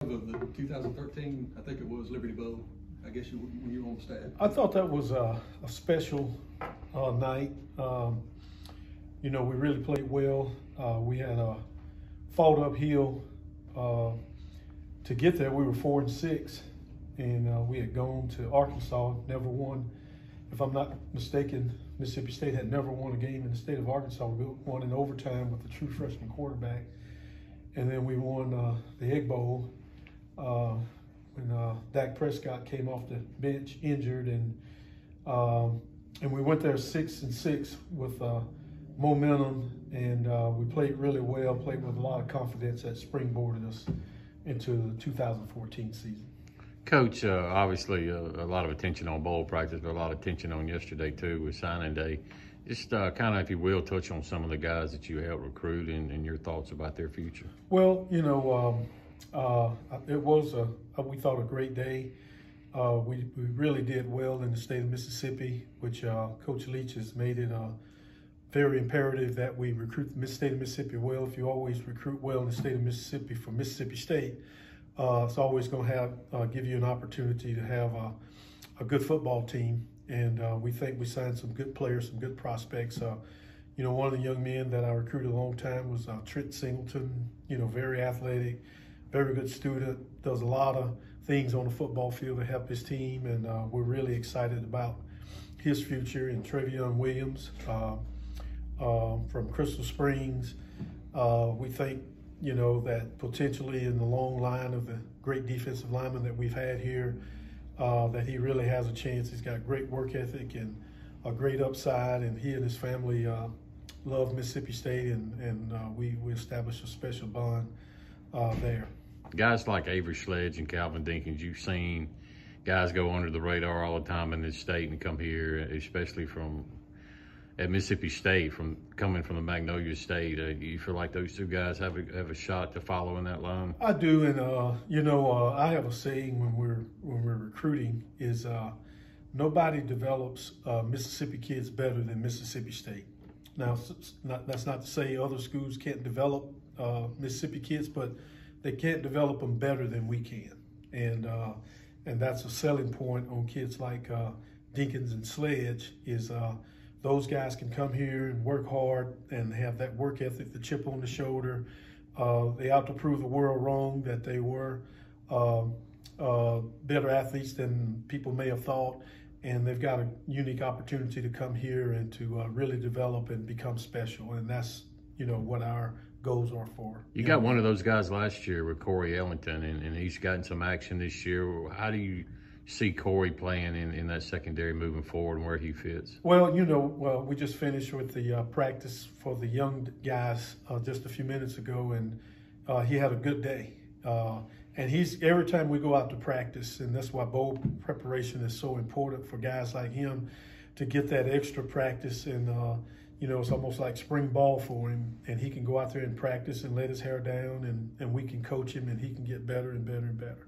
Of the 2013, I think it was Liberty Bowl. I guess when you were on staff. I thought that was a special night. You know, we really played well. We had fought uphill to get there. We were 4-6, and we had gone to Arkansas, never won. If I'm not mistaken, Mississippi State had never won a game in the state of Arkansas. We won in overtime with a true freshman quarterback, and then we won the Egg Bowl when Dak Prescott came off the bench injured, and we went there 6-6 with momentum, and we played really well, played with a lot of confidence that springboarded us into the 2014 season. Coach, obviously a lot of attention on bowl practice, but a lot of attention on yesterday too with signing day. Just kind of, if you will, touch on some of the guys that you helped recruit and your thoughts about their future. Well, you know, it was, we thought, a great day. We really did well in the state of Mississippi, which Coach Leach has made it very imperative that we recruit the state of Mississippi well. If you always recruit well in the state of Mississippi for Mississippi State, it's always going to give you an opportunity to have a good football team. And we think we signed some good players, some good prospects. You know, one of the young men that I recruited a long time was Trent Singleton. You know, very athletic, very good student, does a lot of things on the football field to help his team, and we're really excited about his future. And Trevion Williams from Crystal Springs, we think, you know, that potentially in the long line of the great defensive linemen that we've had here, that he really has a chance. He's got great work ethic and a great upside, and he and his family love Mississippi State, and we established a special bond there. Guys like Avery Sledge and Calvin Dinkins, you've seen guys go under the radar all the time in this state and come here, especially at Mississippi State, coming from the Magnolia State. Do you feel like those two guys have a shot to follow in that line? I do, and you know, I have a saying when we're recruiting is nobody develops Mississippi kids better than Mississippi State. Now, that's not to say other schools can't develop Mississippi kids, but they can't develop them better than we can, and that's a selling point on kids like Dinkins and Sledge. Is those guys can come here and work hard and have that work ethic, the chip on the shoulder. They out to prove the world wrong, that they were better athletes than people may have thought, and they've got a unique opportunity to come here and to really develop and become special, and that's, you know, what our goals are for. You got one of those guys last year with Corey Ellington, and he's gotten some action this year. How do you see Corey playing in that secondary moving forward and where he fits? Well, you know, we just finished with the practice for the young guys just a few minutes ago, and he had a good day. And every time we go out to practice, and that's why bowl preparation is so important for guys like him, to get that extra practice. And you know, it's almost like spring ball for him, and he can go out there and practice and let his hair down, and we can coach him, and he can get better and better and better.